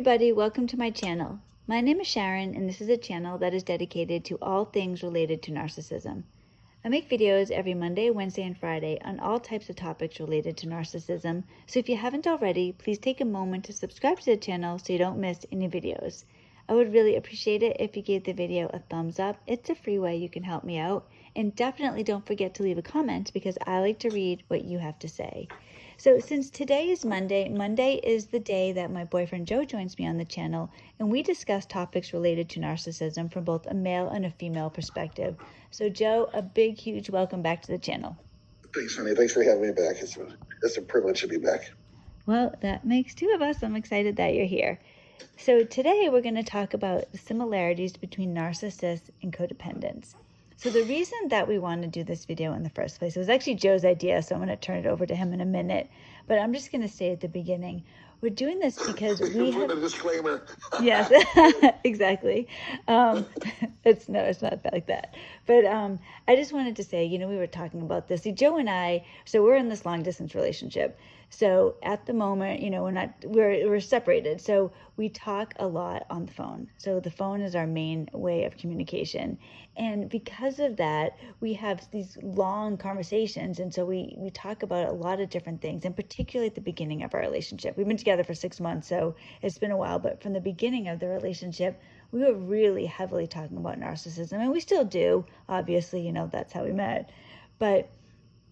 everybody, welcome to my channel. My name is Sharon and this is a channel that is dedicated to all things related to narcissism. I make videos every Monday, Wednesday, and Friday on all types of topics related to narcissism, so if you haven't already, please take a moment to subscribe to the channel so you don't miss any videos. I would really appreciate it if you gave the video a thumbs up. It's a free way you can help me out, and definitely don't forget to leave a comment because I like to read what you have to say. So since today is Monday is the day that my boyfriend Joe joins me on the channel, and we discuss topics related to narcissism from both a male and a female perspective. So Joe, a big, huge welcome back to the channel. Thanks, honey. Thanks for having me back. It's a privilege to be back. Well, that makes two of us. I'm excited that you're here. So today we're going to talk about the similarities between narcissists and codependents. So the reason that we want to do this video in the first place, it was actually Joe's idea, so I'm going to turn it over to him in a minute. But I'm just going to say at the beginning, we're doing this because we have... a disclaimer. Yes, exactly. It's not like that. But I just wanted to say, we were talking about this. See, Joe and I, so we're in this long distance relationship. So at the moment, we're separated. So we talk a lot on the phone. So the phone is our main way of communication. And because of that, we have these long conversations. And so we talk about a lot of different things, and particularly at the beginning of our relationship. We've been together for 6 months, so it's been a while. But from the beginning of the relationship, we were really heavily talking about narcissism. And we still do. Obviously, that's how we met. But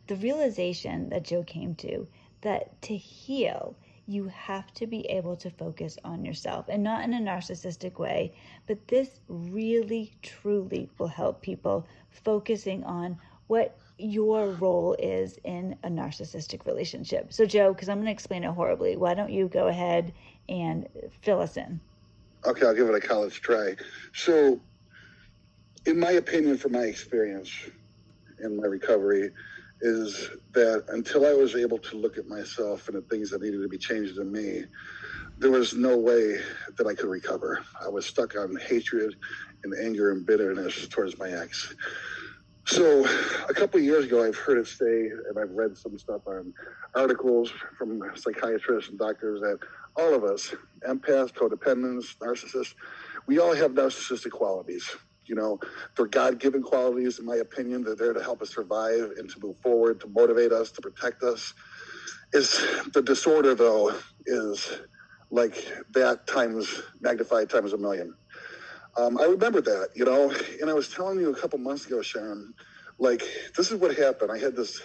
the realization that Joe came to, that to heal, you have to be able to focus on yourself, and not in a narcissistic way, but this really, truly will help people focusing on what your role is in a narcissistic relationship. So Joe, because I'm going to explain it horribly, why don't you go ahead and fill us in? Okay, I'll give it a college try. So, in my opinion, from my experience in my recovery, is that until I was able to look at myself and the things that needed to be changed in me, there was no way that I could recover. I was stuck on hatred and anger and bitterness towards my ex. So a couple of years ago, I've heard it say, and I've read some stuff on articles from psychiatrists and doctors, that all of us, empaths, codependents, narcissists, we all have narcissistic qualities. They're God-given qualities, in my opinion. They're there to help us survive and to move forward, to motivate us, to protect us. The disorder, though, is like that magnified times a million. I remember that, and I was telling you a couple months ago, Sharon, this is what happened. I had this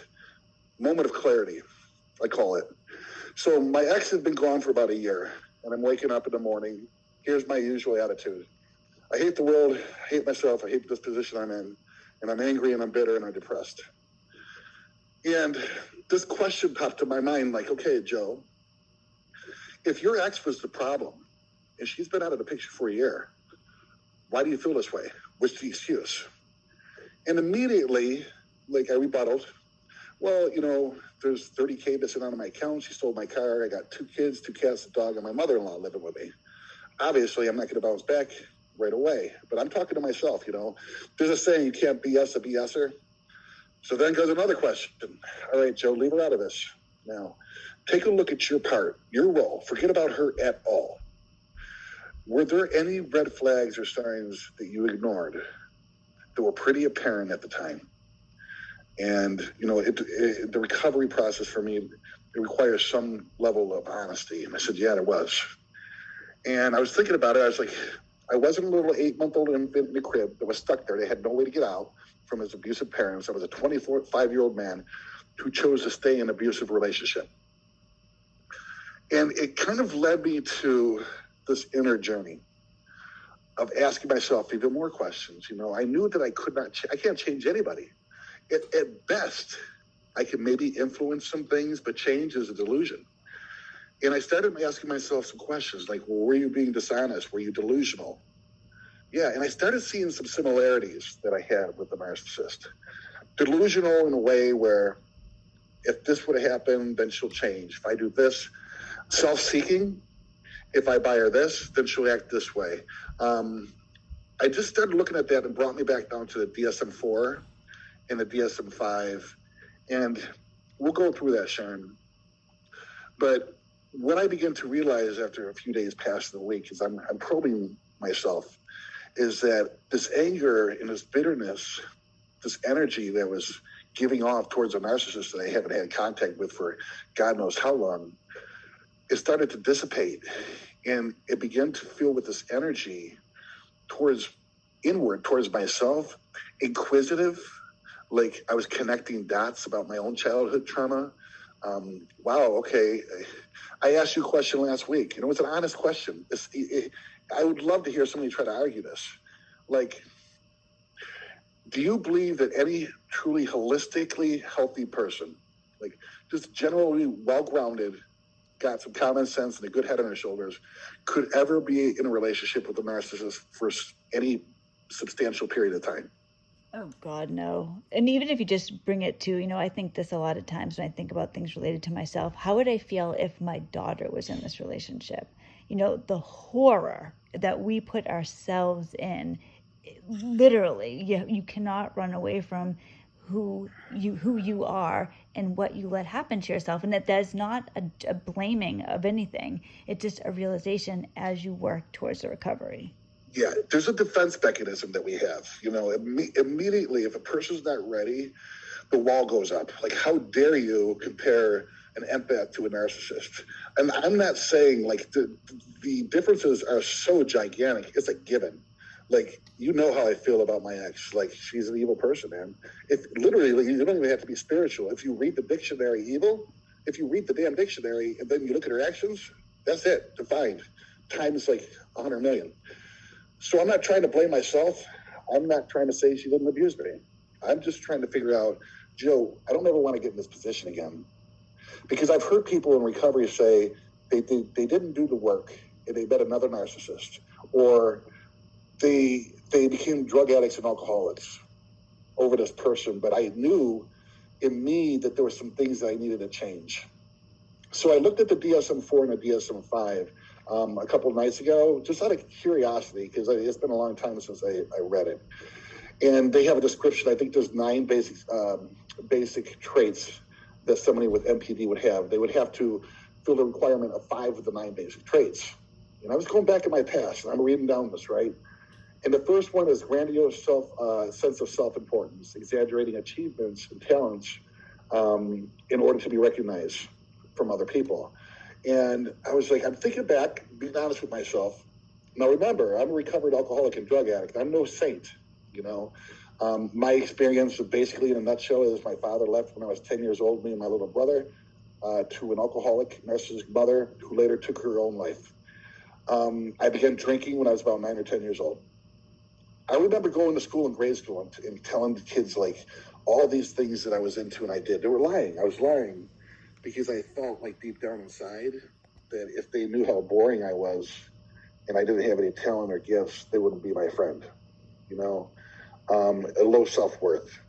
moment of clarity, I call it. So my ex had been gone for about a year, and I'm waking up in the morning. Here's my usual attitude. I hate the world, I hate myself, I hate this position I'm in, and I'm angry and I'm bitter and I'm depressed. And this question popped to my mind, okay, Joe, if your ex was the problem and she's been out of the picture for a year, why do you feel this way? What's the excuse? And immediately, I rebutted, well, there's $30K missing out of my account. She stole my car. I got 2 kids, 2 cats, a dog, and my mother-in-law living with me. Obviously, I'm not going to bounce back right away, but I'm talking to myself. There's a saying, you can't BS a BSer. So then goes another question. All right, Joe, leave her out of this. Now, take a look at your part, your role. Forget about her at all. Were there any red flags or signs that you ignored that were pretty apparent at the time? And, the recovery process for me, it requires some level of honesty. And I said, yeah, there was. And I was thinking about it. I was like, I wasn't a little 8-month-old infant in the crib that was stuck there. They had no way to get out from his abusive parents. I was a 25-year-old man who chose to stay in an abusive relationship. And it kind of led me to this inner journey of asking myself even more questions. I knew that I can't change anybody. At best, I can maybe influence some things, but change is a delusion. And I started asking myself some questions like, well, were you being dishonest? Were you delusional? Yeah, and I started seeing some similarities that I had with the narcissist. Delusional in a way where if this would have happened, then she'll change. If I do this, self-seeking, if I buy her this, then she'll act this way. I just started looking at that and brought me back down to the DSM-4 and the DSM-5. And we'll go through that, Sharon. But what I began to realize after a few days past the week, as I'm probing myself, is that this anger and this bitterness, this energy that was giving off towards a narcissist that I haven't had contact with for God knows how long, it started to dissipate, and it began to fill with this energy towards inward, towards myself, inquisitive, like I was connecting dots about my own childhood trauma. Wow, okay. I asked you a question last week, and it was an honest question. I would love to hear somebody try to argue this. Like, do you believe that any truly holistically healthy person, like just generally well-grounded, got some common sense and a good head on their shoulders, could ever be in a relationship with a narcissist for any substantial period of time? Oh God, no. And even if you just bring it to, I think this a lot of times when I think about things related to myself. How would I feel if my daughter was in this relationship? The horror that we put ourselves in, literally, you cannot run away from who you are and what you let happen to yourself. And that is not a blaming of anything. It's just a realization as you work towards the recovery. Yeah, there's a defense mechanism that we have. Immediately, if a person's not ready, the wall goes up. Like, how dare you compare an empath to a narcissist? And I'm not saying like the differences are so gigantic. It's a given. Like, how I feel about my ex. Like, she's an evil person, man. If literally, you don't even have to be spiritual. If you read the dictionary, evil. If you read the damn dictionary and then you look at her actions, that's it. Defined times like 100 million. So I'm not trying to blame myself. I'm not trying to say she didn't abuse me. I'm just trying to figure out, Joe, I don't ever want to get in this position again. Because I've heard people in recovery say they didn't do the work and they met another narcissist, or they became drug addicts and alcoholics over this person, but I knew in me that there were some things that I needed to change. So I looked at the DSM-4 and the DSM-5 a couple of nights ago, just out of curiosity, because it's been a long time since I read it. And they have a description. I think there's 9 basic traits that somebody with MPD would have. They would have to fill the requirement of 5 of the 9 basic traits. And I was going back in my past, and I'm reading down this, right? And the first one is grandiose sense of self-importance, exaggerating achievements and talents in order to be recognized from other people. And I was like, I'm thinking back, being honest with myself. Now remember, I'm a recovered alcoholic and drug addict. I'm no saint, My experience, basically in a nutshell, is my father left when I was 10 years old, me and my little brother, to an alcoholic, narcissistic mother who later took her own life. I began drinking when I was about 9 or 10 years old. I remember going to school in grade school and telling the kids, like, all these things that I was into and I did. They were lying. I was lying because I felt like deep down inside that if they knew how boring I was and I didn't have any talent or gifts, they wouldn't be my friend, a low self-worth.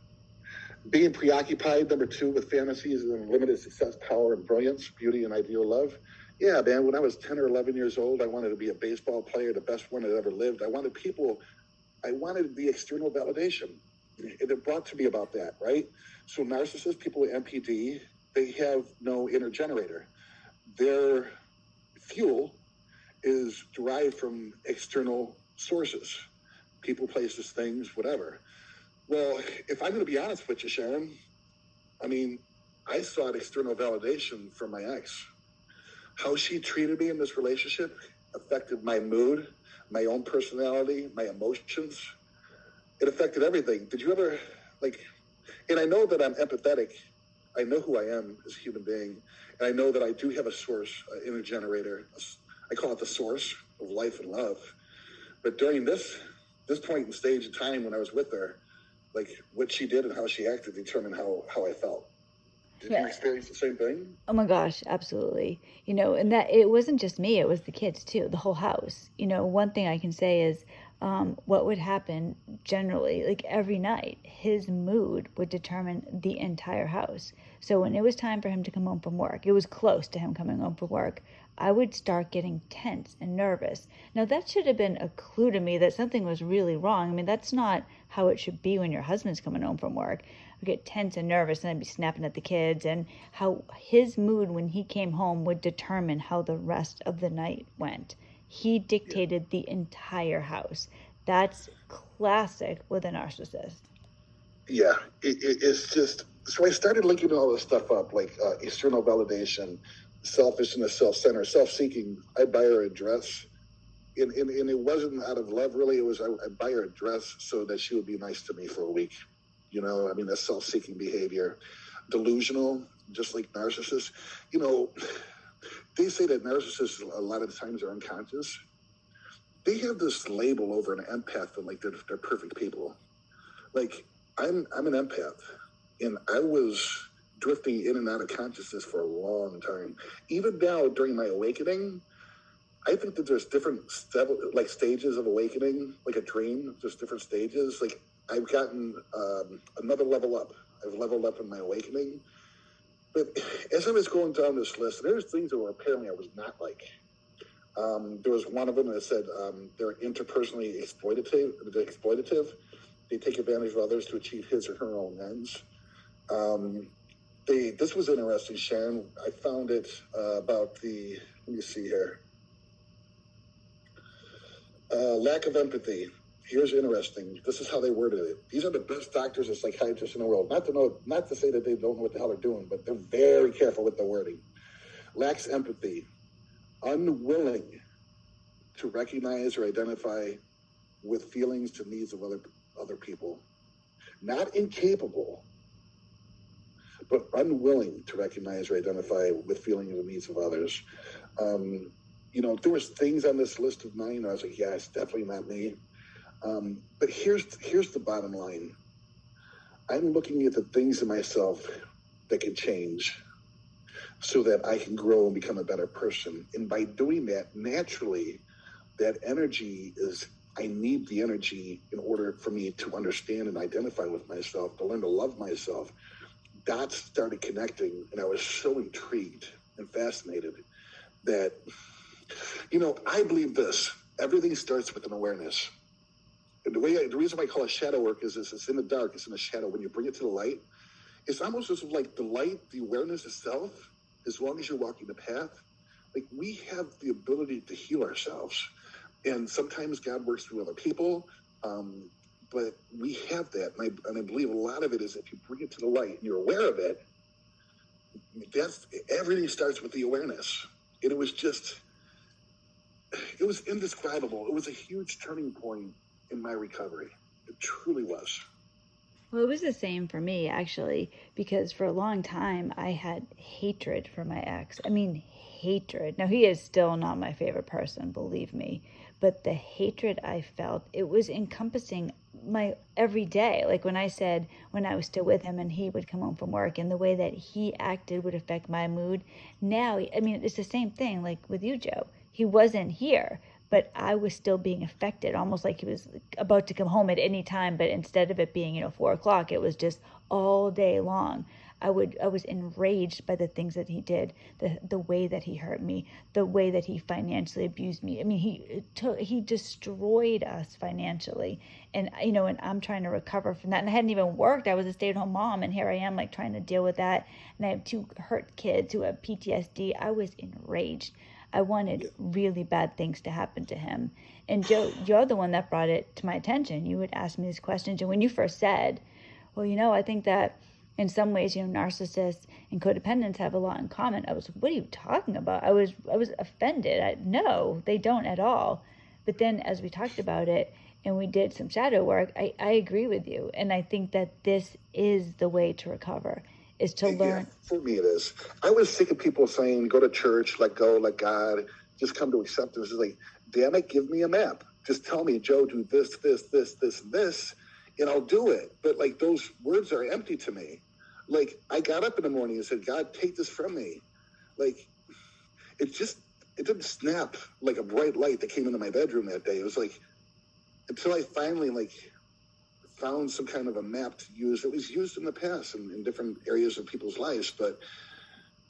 Being preoccupied, number 2, with fantasies and limited success, power, and brilliance, beauty, and ideal love. Yeah, man, when I was 10 or 11 years old, I wanted to be a baseball player, the best one that ever lived. I wanted the external validation. And it brought to me about that, right? So narcissists, people with MPD, they have no inner generator. Their fuel is derived from external sources, people, places, things, whatever. Well, if I'm going to be honest with you, Sharon, I sought external validation from my ex. How she treated me in this relationship affected my mood, my own personality, my emotions. It affected everything. Did you ever, and I know that I'm empathetic. I know who I am as a human being. And I know that I do have a source, an inner generator. I call it the source of life and love. But during this point in stage of time when I was with her, what she did and how she acted determined how I felt. Did you experience the same thing? Oh my gosh, absolutely. And that it wasn't just me, it was the kids too, the whole house. One thing I can say is what would happen generally, like every night, his mood would determine the entire house. So when it was time for him to come home from work, it was close to him coming home from work, I would start getting tense and nervous. Now, that should have been a clue to me that something was really wrong. I mean, that's not how it should be when your husband's coming home from work. I'd get tense and nervous, and I'd be snapping at the kids, and how his mood when he came home would determine how the rest of the night went. He Yeah. dictated the entire house. That's classic with a narcissist. Yeah, it's just, so I started linking all this stuff up, like external validation, selfishness, self-centered, self-seeking. I buy her a dress, and it wasn't out of love, really. It was, I buy her a dress so that she would be nice to me for a week. I mean, that's self-seeking behavior. Delusional, just like narcissists. They say that narcissists a lot of times are unconscious. They have this label over an empath that, like, they're perfect people. Like, I'm an empath, and I was drifting in and out of consciousness for a long time. Even now, during my awakening, I think that there's different like stages of awakening, like a dream. There's different stages. Like, I've gotten another level up. I've leveled up in my awakening. But as I was going down this list, there's things that were apparently I was not like. There was one of them that said they're interpersonally exploitative. They take advantage of others to achieve his or her own ends. This was interesting, Sharon. I found it about let me see here. Lack of empathy. Here's interesting. This is how they worded it. These are the best doctors and psychiatrists in the world. Not to say that they don't know what the hell they're doing, but they're very careful with the wording. Lacks empathy. Unwilling to recognize or identify with feelings and needs of other people. Not incapable, but unwilling to recognize or identify with feelings and needs of others. There was things on this list of mine, and I was like, yeah, it's definitely not me. But here's the bottom line. I'm looking at the things in myself that can change so that I can grow and become a better person. And by doing that, naturally, that energy is, I need the energy in order for me to understand and identify with myself, to learn to love myself. Dots started connecting, and I was so intrigued and fascinated that, I believe this. Everything starts with an awareness. And the reason I call it shadow work is it's in the dark, it's in the shadow. When you bring it to the light, it's almost as if, like, the light, the awareness itself, as long as you're walking the path, like, we have the ability to heal ourselves. And sometimes God works through other people, but we have that. And I believe a lot of it is if you bring it to the light and you're aware of it, everything starts with the awareness. And it was indescribable. It was a huge turning point in my recovery. It truly was. Well, it was the same for me, actually, because for a long time I had hatred for my ex. I mean, hatred. Now, he is still not my favorite person, believe me, but the hatred I felt, it was encompassing my every day. Like when I said, when I was still with him and he would come home from work and the way that he acted would affect my mood. Now, I mean, it's the same thing like with you, Joe. He wasn't here, but I was still being affected, almost like he was about to come home at any time. But instead of it being, 4 o'clock, it was just all day long. I was enraged by the things that he did, the way that he hurt me, the way that he financially abused me. I mean, he destroyed us financially, and and I'm trying to recover from that. And I hadn't even worked. I was a stay-at-home mom, and here I am, like, trying to deal with that. And I have 2 hurt kids who have PTSD. I was enraged. I wanted really bad things to happen to him. And Joe, you're the one that brought it to my attention. You would ask me these questions, and when you first said, well, I think that in some ways, narcissists and codependents have a lot in common. I was, what are you talking about? I was offended. No, they don't at all. But then as we talked about it and we did some shadow work, I agree with you. And I think that this is the way to recover, is to learn. Yeah, for me it is. I was sick of people saying, go to church, let go, let God, just come to acceptance. It's like, damn it, give me a map. Just tell me, Joe, do this, this, this, this, and this, and I'll do it. But, like, those words are empty to me. Like, I got up in the morning and said, God, take this from me. Like, it didn't snap like a bright light that came into my bedroom that day. It was like, until I finally found some kind of a map to use that was used in the past in different areas of people's lives. But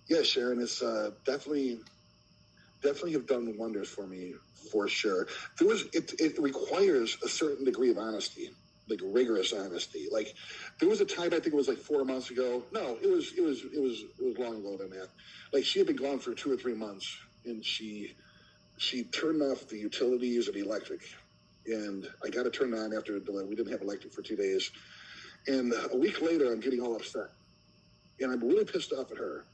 yeah, Sharon, it's definitely have done wonders for me, for sure. It requires a certain degree of honesty, like rigorous honesty. Like there was a time, I think it was like 4 months ago. No, it was long ago than that. Like she had been gone for 2 or 3 months, and she turned off the utilities and electric. And I got it turned on after we didn't have electric for 2 days. And a week later, I'm getting all upset. And I'm really pissed off at her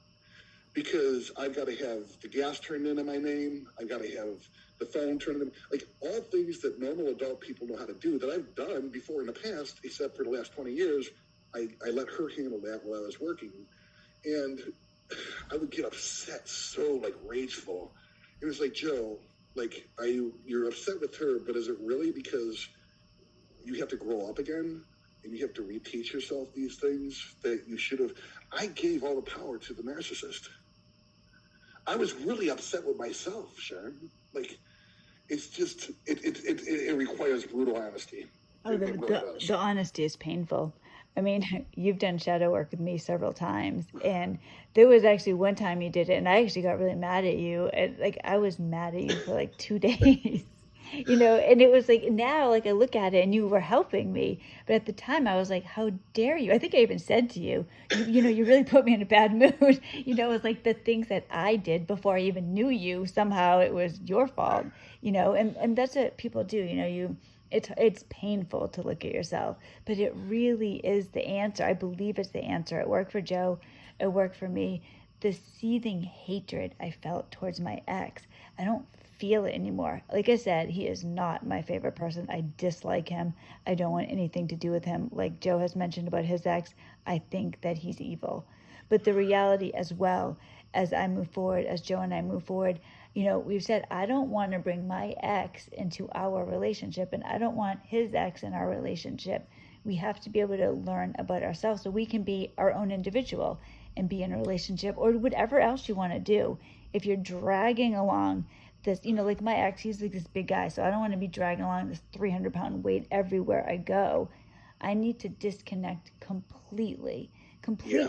because I've got to have the gas turned into my name. I've got to have the phone turned in. Like all things that normal adult people know how to do that I've done before in the past, except for the last 20 years, I let her handle that while I was working. And I would get upset, so rageful. It was like, Joe, you're upset with her, but is it really because you have to grow up again and you have to reteach yourself these things that you should have? I gave all the power to the narcissist. I was really upset with myself, Sharon. It's just, it requires brutal honesty. Oh, the honesty is painful. I mean, you've done shadow work with me several times, and there was actually one time you did it, and I actually got really mad at you. And I was mad at you for 2 days, and it was now, I look at it and you were helping me. But at the time, I was like, how dare you? I think I even said to you, you really put me in a bad mood. It was the things that I did before I even knew you, somehow it was your fault, and that's what people do, it's painful to look at yourself, but it really is the answer. I believe it's the answer. It worked for Joe. It worked for me. The seething hatred I felt towards my ex, I don't feel it anymore. Like I said, he is not my favorite person. I dislike him. I don't want anything to do with him. Like Joe has mentioned about his ex, I think that he's evil. But the reality as well, as I move forward, as Joe and I move forward, we've said, I don't want to bring my ex into our relationship, and I don't want his ex in our relationship. We have to be able to learn about ourselves so we can be our own individual and be in a relationship or whatever else you want to do. If you're dragging along this, like my ex, he's this big guy, so I don't want to be dragging along this 300-pound weight everywhere I go. I need to disconnect completely, Yeah.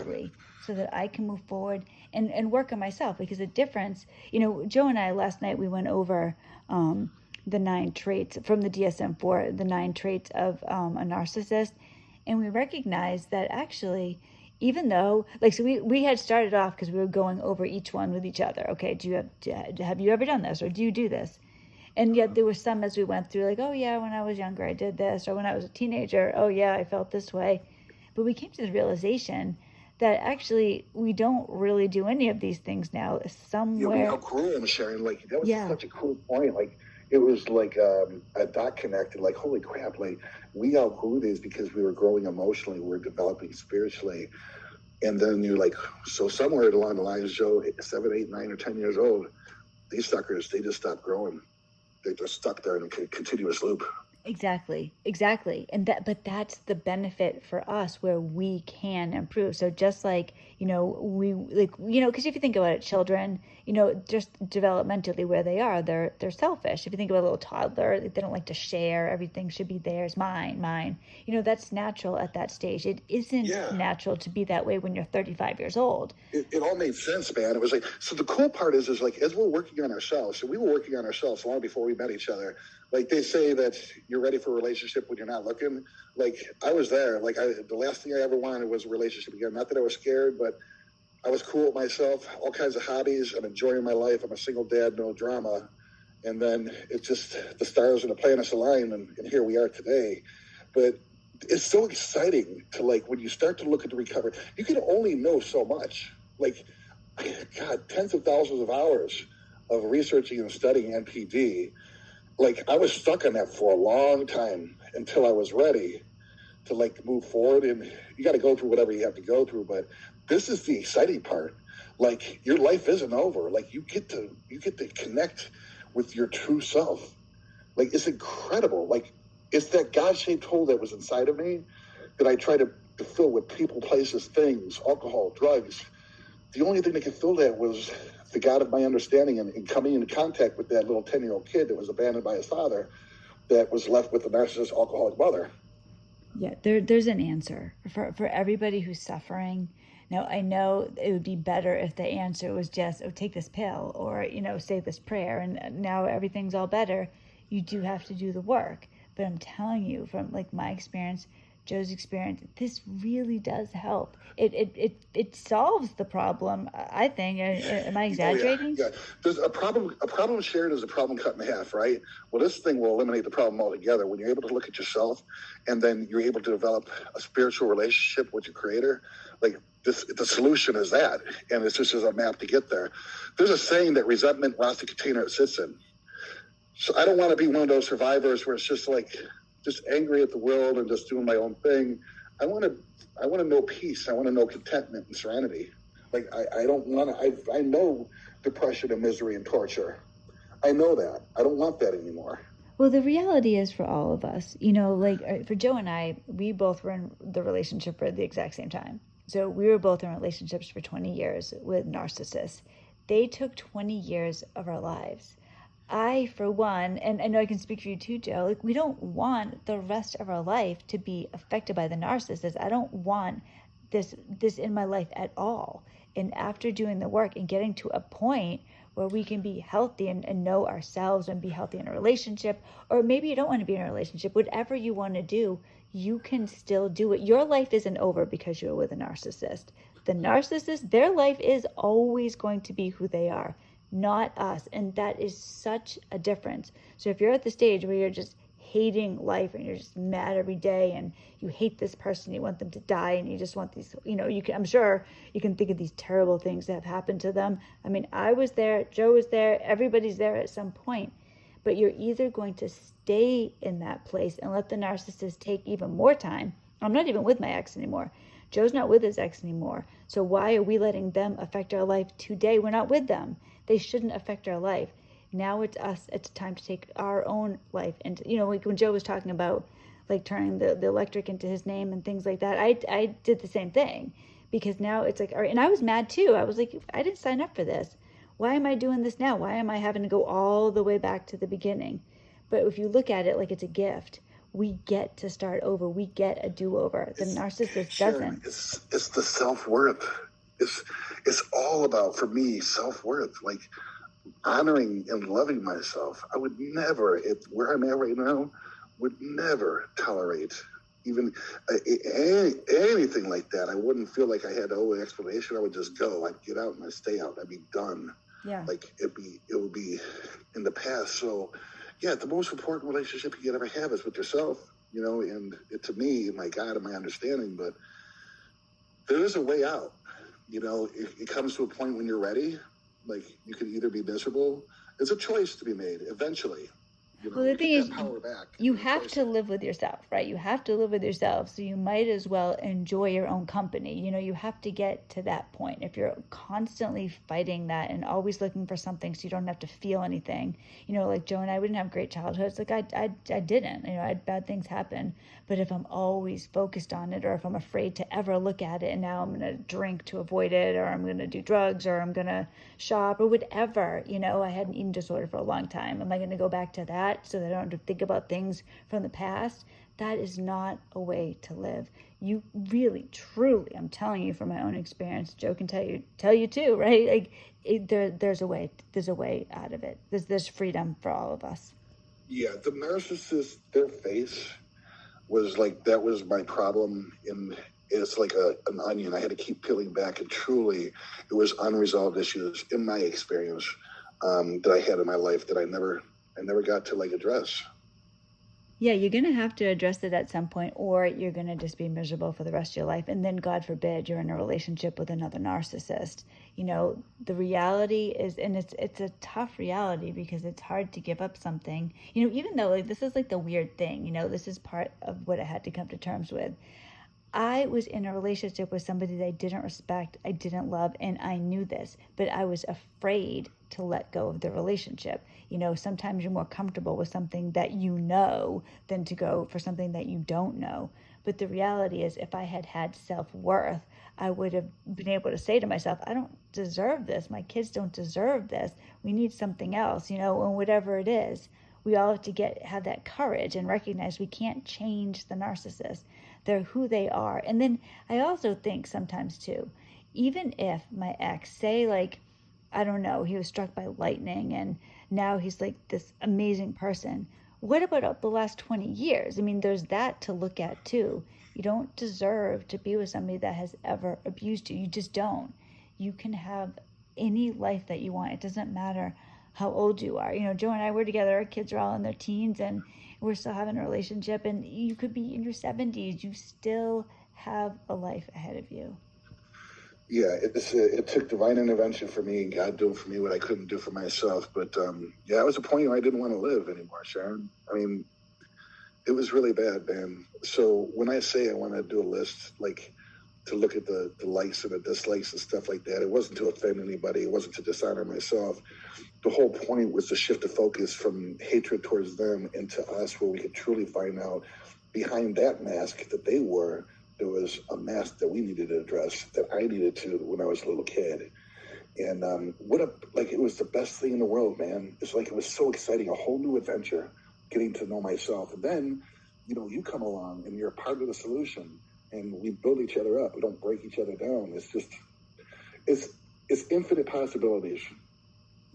so that I can move forward and work on myself. Because the difference, Joe and I last night, we went over the 9 traits from the DSM-4, the 9 traits of a narcissist. And we recognized that actually, even though, so we had started off because we were going over each one with each other. Okay, have you ever done this, or do you do this? And yet there were some as we went through, oh yeah, when I was younger I did this, or when I was a teenager, oh yeah, I felt this way. But we came to the realization that actually we don't really do any of these things now. Somewhere. Yeah, we outgrew them, Sharon. That was such a cool point. It was a dot connected. Holy crap! We outgrew these because we were growing emotionally, we were developing spiritually, and then you're so somewhere along the lines, Joe, 7, 8, 9, or 10 years old, these suckers, they just stopped growing. They're just stuck there in a continuous loop. Exactly. But that's the benefit for us where we can improve. So just because if you think about it, children, just developmentally where they are, they're selfish. If you think about a little toddler, they don't like to share. Everything should be theirs, mine. That's natural at that stage. It isn't natural to be that way when you're 35 years old. It all made sense, man. It was so the cool part is as we're working on ourselves, so we were working on ourselves long before we met each other. They say that you're ready for a relationship when you're not looking. I was there. The last thing I ever wanted was a relationship again. Not that I was scared, but I was cool with myself. All kinds of hobbies. I'm enjoying my life. I'm a single dad, no drama. And then it just, the stars and the planets aligned, and here we are today. But it's so exciting to when you start to look at the recovery, you can only know so much. God, tens of thousands of hours of researching and studying NPD. I was stuck on that for a long time until I was ready to move forward. And you got to go through whatever you have to go through, but this is the exciting part. Your life isn't over. You get to connect with your true self. It's incredible. It's that God-shaped hole that was inside of me that I try to fill with people, places, things, alcohol, drugs. The only thing that could fill that was the God of my understanding and coming into contact with that little 10-year-old kid that was abandoned by his father. that was left with the narcissist alcoholic mother. Yeah, there's an answer for everybody who's suffering. Now, I know it would be better if the answer was just, oh, take this pill or, say this prayer and now everything's all better. You do have to do the work. But I'm telling you from like my experience, Joe's experience, this really does help. It solves the problem, I think. Am I exaggerating? Oh, yeah. There's a problem. A problem shared is a problem cut in half, right? Well, this thing will eliminate the problem altogether. When you're able to look at yourself, and then you're able to develop a spiritual relationship with your Creator, like this, the solution is that, and it's just as a map to get there. There's a saying that resentment rots the container it sits in. So I don't want to be one of those survivors where it's just like, just angry at the world and just doing my own thing. I want to know peace. I want to know contentment and serenity. Like I don't want to. I know depression and misery and torture. I know that. I don't want that anymore. Well, the reality is for all of us, like for Joe and I, we both were in the relationship at the exact same time. So we were both in relationships for 20 years with narcissists. They took 20 years of our lives. I, for one, and I know I can speak for you too, Joe, like we don't want the rest of our life to be affected by the narcissist. I don't want this in my life at all. And after doing the work and getting to a point where we can be healthy and know ourselves and be healthy in a relationship, or maybe you don't want to be in a relationship, whatever you want to do, you can still do it. Your life isn't over because you're with a narcissist. The narcissist, their life is always going to be who they are, not us. And that is such a difference. So if you're at the stage where you're just hating life and you're just mad every day and you hate this person, you want them to die, and you just want these, I'm sure you can think of these terrible things that have happened to them. I mean, I was there, Joe was there, everybody's there at some point. But you're either going to stay in that place and let the narcissist take even more time. I'm not even with my ex anymore. Joe's not with his ex anymore. So why are we letting them affect our life today? We're not with them. They shouldn't affect our life. Now it's us. It's time to take our own life. And, like when Joe was talking about like turning the electric into his name and things like that, I did the same thing, because now it's like, all right, and I was mad too. I was like, I didn't sign up for this. Why am I doing this now? Why am I having to go all the way back to the beginning? But if you look at it like it's a gift, we get to start over. We get a do-over. The narcissist doesn't. It's the self-worth. It's all about, for me, self-worth. Like honoring and loving myself. I would never, where I'm at right now, would never tolerate even anything like that. I wouldn't feel like I had to owe an explanation. I would just go. I'd get out and I'd stay out. I'd be done. Yeah. Like it would be in the past. So yeah, the most important relationship you can ever have is with yourself, and to me, my God, and my understanding, but there is a way out. It comes to a point when you're ready. Like you can either be miserable. It's a choice to be made eventually. Well, the thing is, you have to live with yourself, right? You have to live with yourself. So you might as well enjoy your own company. You have to get to that point. If you're constantly fighting that and always looking for something so you don't have to feel anything, like Joe and I, we didn't have great childhoods. Like I didn't, I had bad things happen. But if I'm always focused on it, or if I'm afraid to ever look at it, and now I'm going to drink to avoid it, or I'm going to do drugs, or I'm going to shop, or whatever, I had an eating disorder for a long time. Am I going to go back to that so that I don't have to think about things from the past? That is not a way to live. You really, truly, I'm telling you from my own experience, Joe can tell you too, right? Like there's a way out of it. There's freedom for all of us. Yeah, the narcissist, their face was like, that was my problem. It's like an onion. I had to keep peeling back, and truly it was unresolved issues in my experience that I had in my life that I never got to address. Yeah, you're going to have to address it at some point, or you're going to just be miserable for the rest of your life. And then, God forbid, you're in a relationship with another narcissist. The reality is, and it's a tough reality, because it's hard to give up something, even though this is the weird thing, this is part of what I had to come to terms with. I was in a relationship with somebody that I didn't respect, I didn't love, and I knew this, but I was afraid to let go of the relationship. Sometimes you're more comfortable with something that than to go for something that you don't know. But the reality is, if I had had self-worth, I would have been able to say to myself, I don't deserve this. My kids don't deserve this. We need something else, and whatever it is. we all have to have that courage and recognize we can't change the narcissist. They're who they are. And then I also think sometimes too, even if my ex, say like, I don't know, he was struck by lightning and now he's like this amazing person. What about the last 20 years? I mean, there's that to look at too. You don't deserve to be with somebody that has ever abused you. You just don't. You can have any life that you want. It doesn't matter how old you are. Joe and I were together, our kids are all in their teens and we're still having a relationship, and you could be in your 70s. You still have a life ahead of you. Yeah, it took divine intervention for me and God doing for me what I couldn't do for myself. But yeah, it was a point where I didn't want to live anymore, Sharon. I mean, it was really bad, man. So when I say I want to do a list, like to look at the likes and the dislikes and stuff like that, it wasn't to offend anybody. It wasn't to dishonor myself. The whole point was to shift the focus from hatred towards them into us, where we could truly find out behind that mask that they wore, there was a mask that we needed to address, that I needed to when I was a little kid. And it was the best thing in the world, man. It's like, it was so exciting, a whole new adventure, getting to know myself. And then, you come along and you're a part of the solution, and we build each other up. We don't break each other down. It's just, it's infinite possibilities.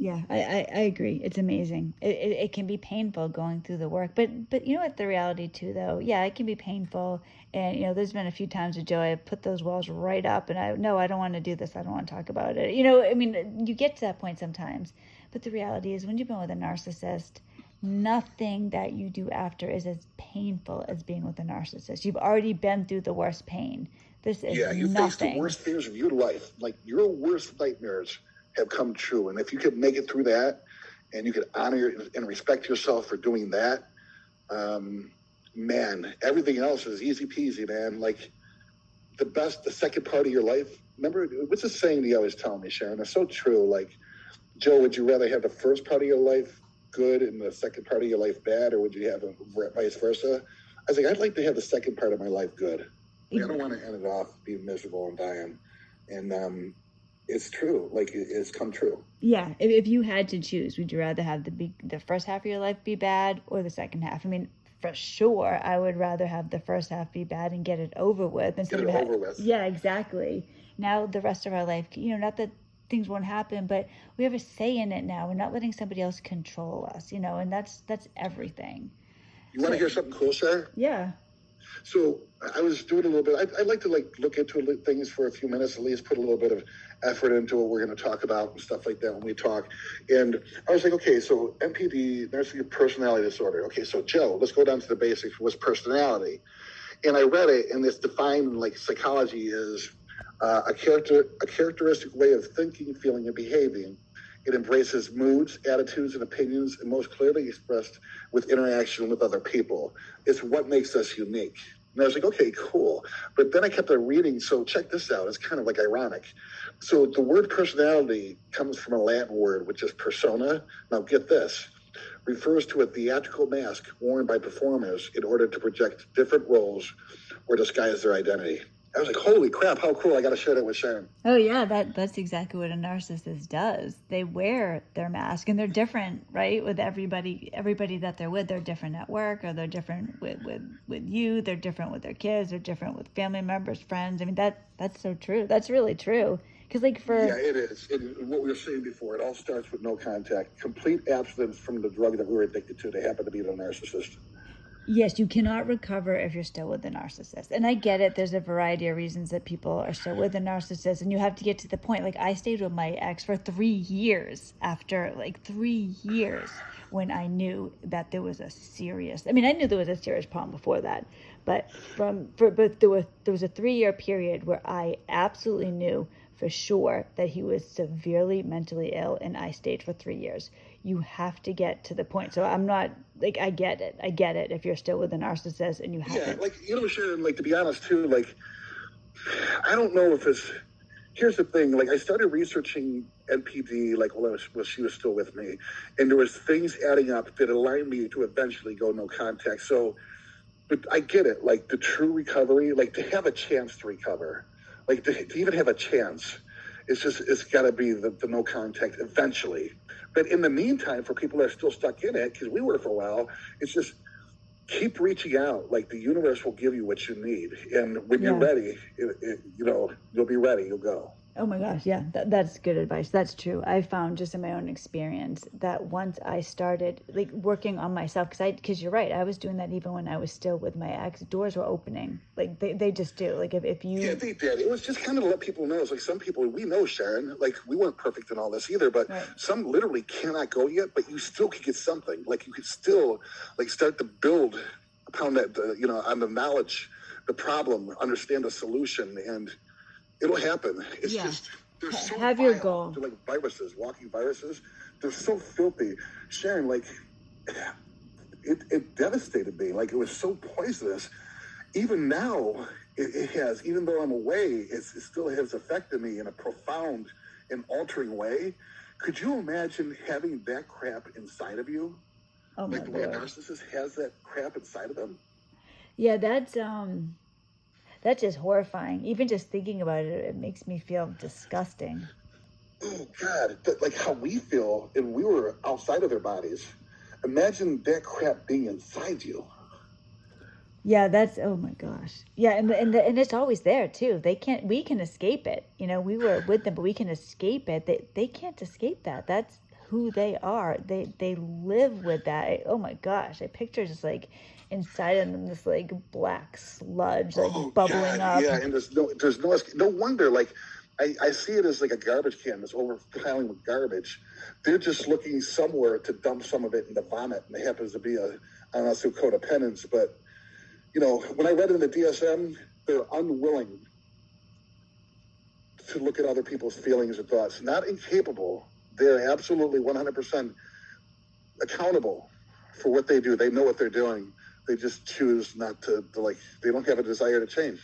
Yeah, I agree. It's amazing. It can be painful going through the work, but you know what, the reality too, though, yeah, it can be painful. And there's been a few times with Joe, I put those walls right up, and I don't want to do this. I don't want to talk about it. I mean, you get to that point sometimes, but the reality is, when you've been with a narcissist, nothing that you do after is as painful as being with a narcissist. You've already been through the worst pain. This is you nothing. face the worst fears of your life, like your worst nightmares have come true. And if you could make it through that, and you could honor and respect yourself for doing that, man, everything else is easy peasy, man. Like the second part of your life. Remember, what's the saying you always tell me, Sharon? It's so true. Like, Joe, would you rather have the first part of your life good and the second part of your life bad, or would you have vice versa? I was like, I'd like to have the second part of my life good. Like, I don't want to end it off being miserable and dying. And it's true. Like, it's come true. Yeah. If you had to choose, would you rather have the first half of your life be bad or the second half? I mean, for sure, I would rather have the first half be bad and get it over with. Yeah, exactly. Now the rest of our life, not that things won't happen, but we have a say in it now. We're not letting somebody else control us, and that's everything. You want to hear something cool, Sarah? Yeah. So I was doing a little bit. I like to look into things for a few minutes, at least put a little bit of effort into what we're going to talk about and stuff like that when we talk. And I was like, okay, so NPD, narcissistic personality disorder. Okay, so Joe, let's go down to the basics. What's personality? And I read it, and it's defined like psychology is a characteristic way of thinking, feeling, and behaving. It embraces moods, attitudes, and opinions, and most clearly expressed with interaction with other people. It's what makes us unique. And I was like, okay, cool. But then I kept on reading, so check this out. It's kind of like ironic. So the word personality comes from a Latin word, which is persona. Now get this. Refers to a theatrical mask worn by performers in order to project different roles or disguise their identity. I was like, holy crap, how cool. I got to share that with Sharon. Oh, yeah, that's exactly what a narcissist does. They wear their mask, and they're different, right? With everybody that they're with, they're different at work, or they're different with you. They're different with their kids. They're different with family members, friends. I mean, that's so true. That's really true. Because yeah, it is. What we were saying before, it all starts with no contact, complete abstinence from the drug that we were addicted to. They happen to be the narcissist. Yes, you cannot recover if you're still with a narcissist. And I get it. There's a variety of reasons that people are still with a narcissist. And you have to get to the point. Like, I stayed with my ex for 3 years after, 3 years, when I knew that there was a serious, I knew there was a serious problem before that. But there was a 3-year period where I absolutely knew for sure that he was severely mentally ill, and I stayed for 3 years. You have to get to the point. So I'm not, I get it if you're still with a narcissist and you haven't. Yeah, Sharon, to be honest too, I don't know if it's, here's the thing, I started researching NPD, when she was still with me, and there was things adding up that aligned me to eventually go no contact. So, but I get it, the true recovery, to have a chance to recover, to even have a chance, it's got to be the no contact eventually. But in the meantime, for people that are still stuck in it, because we were for a while, it's just keep reaching out. Like the universe will give you what you need, and when you're ready, you'll be ready. You'll go. Oh my gosh, yeah, that's good advice. That's true. I found just in my own experience that once I started like working on myself, because you're right, I was doing that even when I was still with my ex. Doors were opening, like they just do. Like if you they did. It was just kind of to let people know. It's like some people we know, Sharon. Like we weren't perfect in all this either, but some literally cannot go yet. But you still could get something. Like you could still like start to build upon that. On the knowledge, the problem, understand the solution, and it'll happen. It's just they're so have your goal. They're like viruses, walking viruses. They're so filthy. Sharon, like it devastated me. Like it was so poisonous. Even now, it has. Even though I'm away, it still has affected me in a profound and altering way. Could you imagine having that crap inside of you? Oh my Lord. The way a narcissist has that crap inside of them. Yeah, that's just horrifying. Even just thinking about it, it makes me feel disgusting. Oh, God. Like how we feel, and we were outside of their bodies. Imagine that crap being inside you. Yeah, that's, oh my gosh. Yeah, and it's always there too. We can escape it. We were with them, but we can escape it. They can't escape that. That's who they are. They live with that. Oh my gosh. I picture just like inside of them this like black sludge like bubbling up. Yeah, and there's no wonder. Like I see it as like a garbage can that's overpiling with garbage. They're just looking somewhere to dump some of it into vomit, and it happens to be I don't know, through codependence, but when I read in the DSM, they're unwilling to look at other people's feelings and thoughts. Not incapable. They're absolutely 100% accountable for what they do. They know what they're doing. They just choose not to they don't have a desire to change.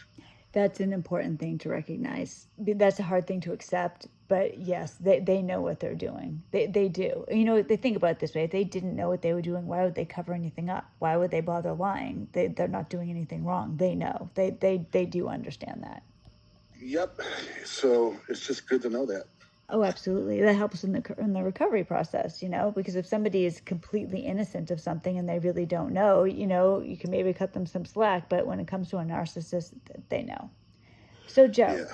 That's an important thing to recognize. That's a hard thing to accept, but yes, they know what they're doing. They do. They think about it this way. If they didn't know what they were doing, why would they cover anything up? Why would they bother lying? They're not doing anything wrong. They know. They do understand that. Yep. So it's just good to know that. Oh, absolutely. That helps in the recovery process, because if somebody is completely innocent of something and they really don't know, you can maybe cut them some slack. But when it comes to a narcissist, they know. So, Joe,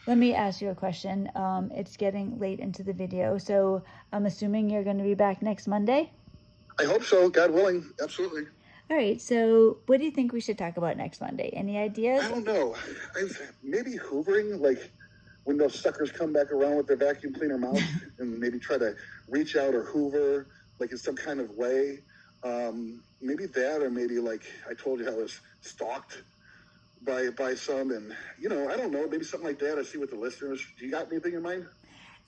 let me ask you a question. It's getting late into the video, so I'm assuming you're going to be back next Monday? I hope so. God willing. Absolutely. All right. So what do you think we should talk about next Monday? Any ideas? I don't know. Maybe hoovering, like when those suckers come back around with their vacuum cleaner mouth and maybe try to reach out or hoover, like in some kind of way. Maybe that, or maybe like I told you I was stalked by some, and I don't know, maybe something like that. I see with the listeners. Do you got anything in mind?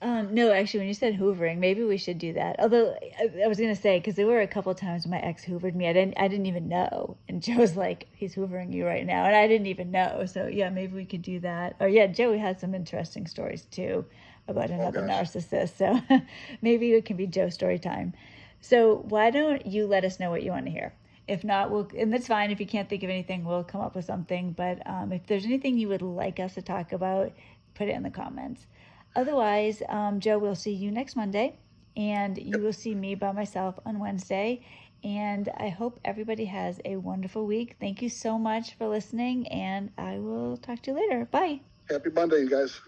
No, actually, when you said hoovering, maybe we should do that. Although I was gonna say, because there were a couple of times when my ex hoovered me, I didn't even know, and Joe's like, he's hoovering you right now, and I didn't even know. So yeah, maybe we could do that. Or yeah, Joey had some interesting stories too about another narcissist. So maybe it can be Joe story time. So why don't you let us know what you want to hear? If not, and that's fine. If you can't think of anything, we'll come up with something. But if there's anything you would like us to talk about, put it in the comments. Otherwise, Joe, we'll see you next Monday, and you will see me by myself on Wednesday. And I hope everybody has a wonderful week. Thank you so much for listening, and I will talk to you later. Bye. Happy Monday, you guys.